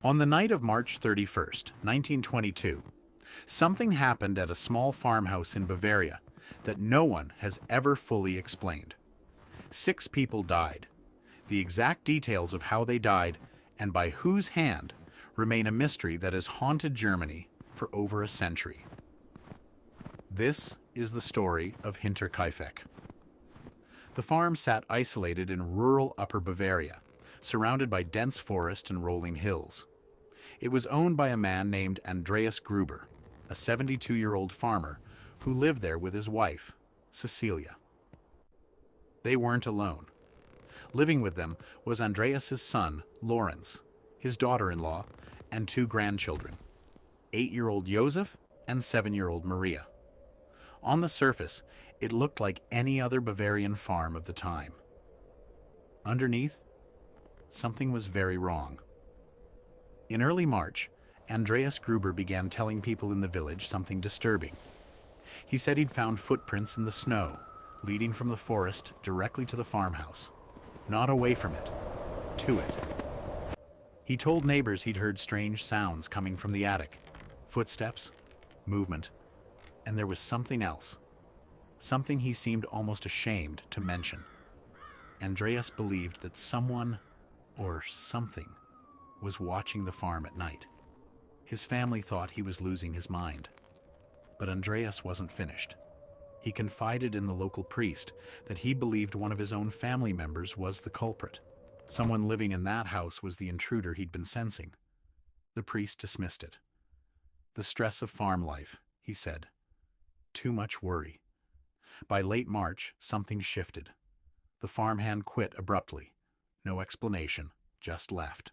On the night of March 31st, 1922, something happened at a small farmhouse in Bavaria that no one has ever fully explained. 6 people died. The exact details of how they died and by whose hand remain a mystery that has haunted Germany for over a century. This is the story of Hinterkaifeck. The farm sat isolated in rural Upper Bavaria, surrounded by dense forest and rolling hills. It was owned by a man named Andreas Gruber, a 72-year-old farmer who lived there with his wife, Cecilia. They weren't alone. Living with them was Andreas's son, Lorenz, his daughter-in-law, and 2 grandchildren, 8-year-old Joseph and 7-year-old Maria. On the surface, it looked like any other Bavarian farm of the time. Underneath, something was very wrong. In early March, Andreas Gruber began telling people in the village something disturbing. He said he'd found footprints in the snow, leading from the forest directly to the farmhouse. Not away from it, to it. He told neighbors he'd heard strange sounds coming from the attic, footsteps, movement, and there was something else. Something he seemed almost ashamed to mention. Andreas believed that someone, or something, was watching the farm at night. His family thought he was losing his mind. But Andreas wasn't finished. He confided in the local priest that he believed one of his own family members was the culprit. Someone living in that house was the intruder he'd been sensing. The priest dismissed it. The stress of farm life, he said. Too much worry. By late March, something shifted. The farmhand quit abruptly. No explanation, just left.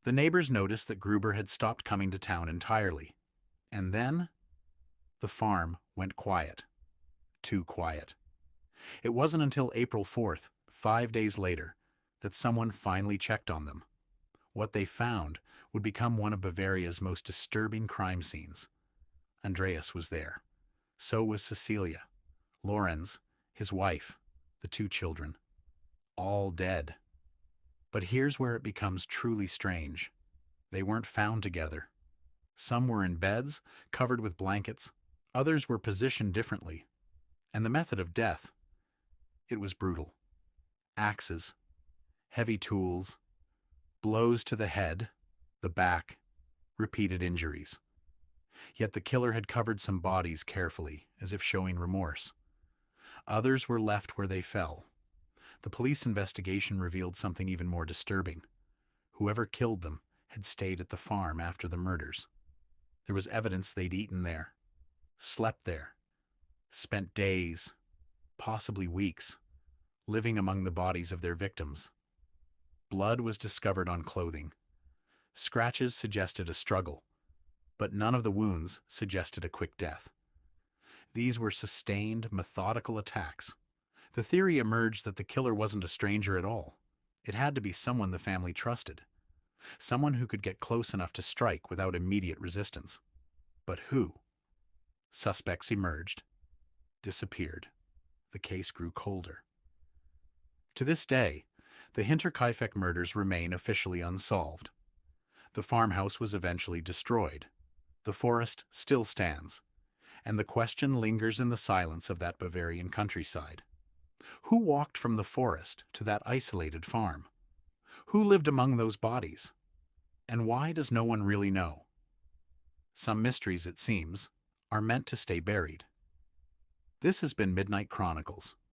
The neighbors noticed that Gruber had stopped coming to town entirely. And then, the farm went quiet. Too quiet. It wasn't until April 4th, 5 days later, that someone finally checked on them. What they found would become one of Bavaria's most disturbing crime scenes. Andreas was there. So was Cecilia, Lorenz, his wife, the 2 children. All dead. But here's where it becomes truly strange. They weren't found together. Some were in beds, covered with blankets. Others were positioned differently. And the method of death, it was brutal. Axes, heavy tools, blows to the head, the back, repeated injuries. Yet the killer had covered some bodies carefully, as if showing remorse. Others were left where they fell. The police investigation revealed something even more disturbing. Whoever killed them had stayed at the farm after the murders. There was evidence they'd eaten there, slept there, spent days, possibly weeks, living among the bodies of their victims. Blood was discovered on clothing. Scratches suggested a struggle, but none of the wounds suggested a quick death. These were sustained, methodical attacks. The theory emerged that the killer wasn't a stranger at all. It had to be someone the family trusted. Someone who could get close enough to strike without immediate resistance. But who? Suspects emerged, disappeared. The case grew colder. To this day, the Hinterkaifeck murders remain officially unsolved. The farmhouse was eventually destroyed. The forest still stands, and the question lingers in the silence of that Bavarian countryside. Who walked from the forest to that isolated farm? Who lived among those bodies? And why does no one really know? Some mysteries, it seems, are meant to stay buried. This has been Midnight Chronicles.